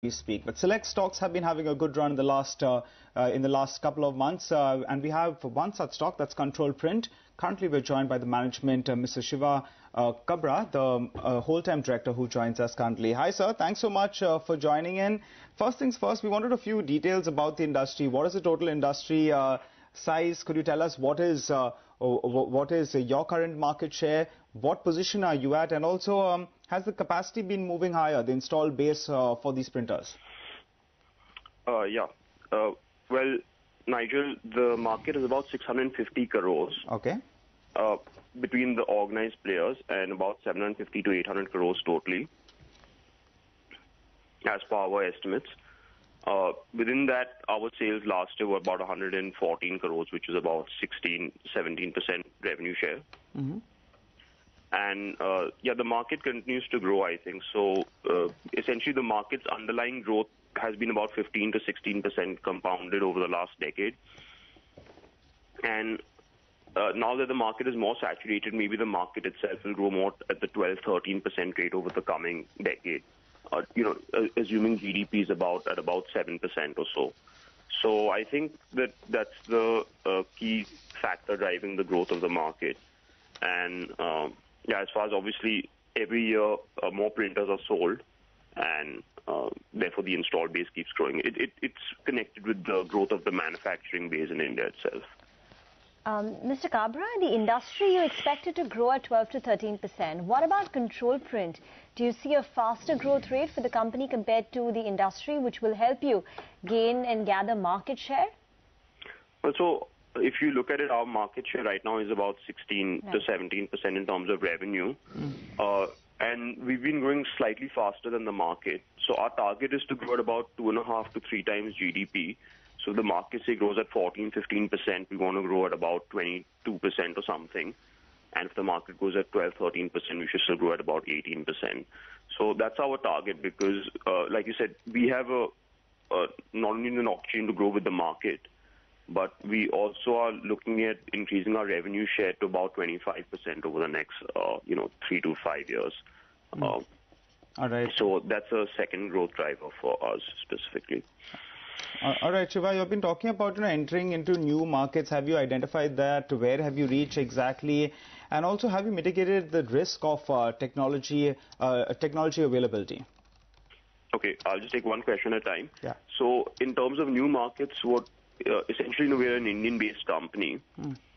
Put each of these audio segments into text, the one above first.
we speak. But select stocks have been having a good run in the last couple of months, and we have one such stock, that's Control Print. Currently, we're joined by the management, Mr. Shiva Kabra, the Wholetime Director, who joins us currently. Hi, sir. Thanks so much for joining in. First things first, we wanted a few details about the industry. What is the total industry size? Could you tell us what is your current market share? What position are you at? And also, has the capacity been moving higher, the installed base for these printers? Well, Nigel, the market is about 650 crores. Okay. Between the organized players, and about 750 to 800 crores totally, as per our estimates. Within that, our sales last year were about 114 crores, which is about 17% revenue share. Mm-hmm. And the market continues to grow, I think. So essentially, the market's underlying growth has been about 15 to 16% compounded over the last decade. And now that the market is more saturated, maybe the market itself will grow more at the 12-13% rate over the coming decade. Assuming GDP is at about 7% or so. So I think that's the key factor driving the growth of the market. And as far as obviously every year more printers are sold, and therefore the installed base keeps growing. It's connected with the growth of the manufacturing base in India itself. Mr. Kabra, the industry, you expect it to grow at 12 to 13%. What about Control Print? Do you see a faster growth rate for the company compared to the industry, which will help you gain and gather market share? Well, so if you look at it, our market share right now is about 16 to 17% in terms of revenue. And we've been growing slightly faster than the market. So our target is to grow at about 2.5 to 3 times GDP. So the market, say, grows at 14-15%, we want to grow at about 22% or something. And if the market goes at 12-13%, we should still grow at about 18%. So that's our target because, like you said, we have not only an opportunity to grow with the market, but we also are looking at increasing our revenue share to about 25% over the next, 3 to 5 years. All right. So that's a second growth driver for us specifically. All right, Shiva, you've been talking about entering into new markets. Have you identified that? Where have you reached exactly? And also, have you mitigated the risk of technology availability? Okay, I'll just take one question at a time. Yeah. So in terms of new markets, essentially we're an Indian-based company.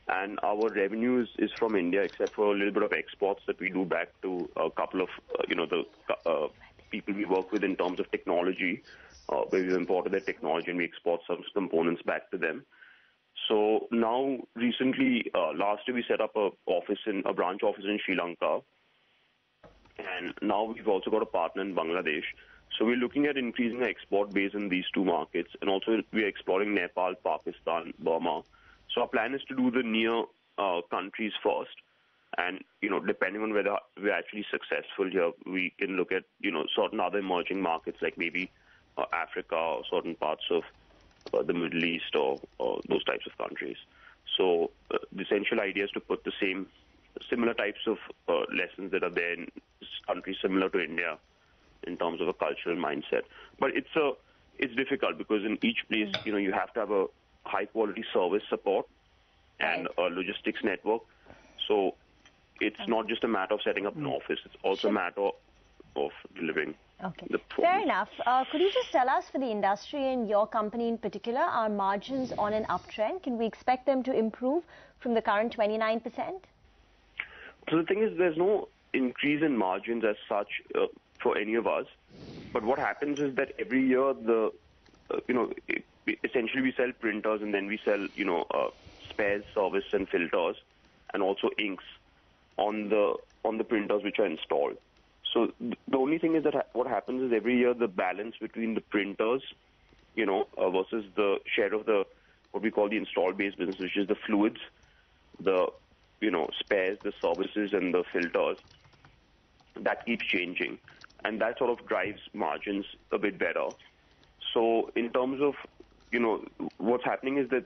And our revenue is from India, except for a little bit of exports that we do back to a couple of, the people we work with in terms of technology. Where we've imported their technology and we export some components back to them. So now, recently, last year we set up a branch office in Sri Lanka, and now we've also got a partner in Bangladesh. So we're looking at increasing our export base in these two markets, and also we're exploring Nepal, Pakistan, Burma. So our plan is to do the near countries first, and depending on whether we're actually successful here, we can look at certain other emerging markets like maybe Africa or certain parts of the Middle East or those types of countries. So the essential idea is to put the similar types of lessons that are there in countries similar to India in terms of a cultural mindset. But it's difficult because in each place, you have to have a high quality service support and a logistics network. So it's not just a matter of setting up an office. It's also a matter of delivering. Okay, fair enough. Could you just tell us, for the industry and your company in particular, are margins on an uptrend? Can we expect them to improve from the current 29%? So the thing is, there's no increase in margins as such for any of us. But what happens is that every year, essentially we sell printers and then we sell, spares, service and filters, and also inks on the printers which are installed. So the only thing is that what happens is every year the balance between the printers, versus the share of what we call the installed base business, which is the fluids, the, spares, the services and the filters, that keeps changing. And that sort of drives margins a bit better. So in terms of, what's happening is that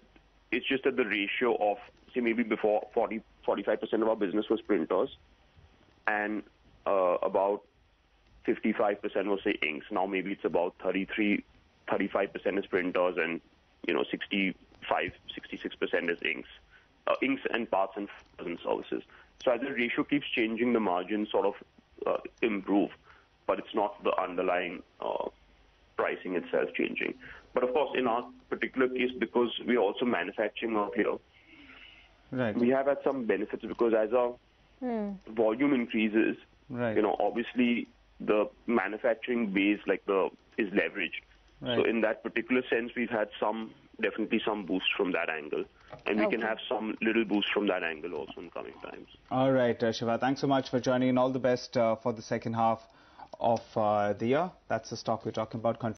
it's just that the ratio of, say, maybe before 45% of our business was printers, and about 55% was, say, inks. Now maybe it's about 35% is printers, and 66% is inks. Inks and parts and services. So as the ratio keeps changing, the margins sort of improve, but it's not the underlying pricing itself changing. But of course, in our particular case, because we are also manufacturing out here, right, we have had some benefits, because as our volume increases, right, obviously the manufacturing base is leveraged. right. So in that particular sense, we've had definitely some boost from that angle, and we can have some little boost from that angle also in coming times. All right, Shiva, thanks so much for joining, and all the best for the second half of the year. That's the stock we're talking about.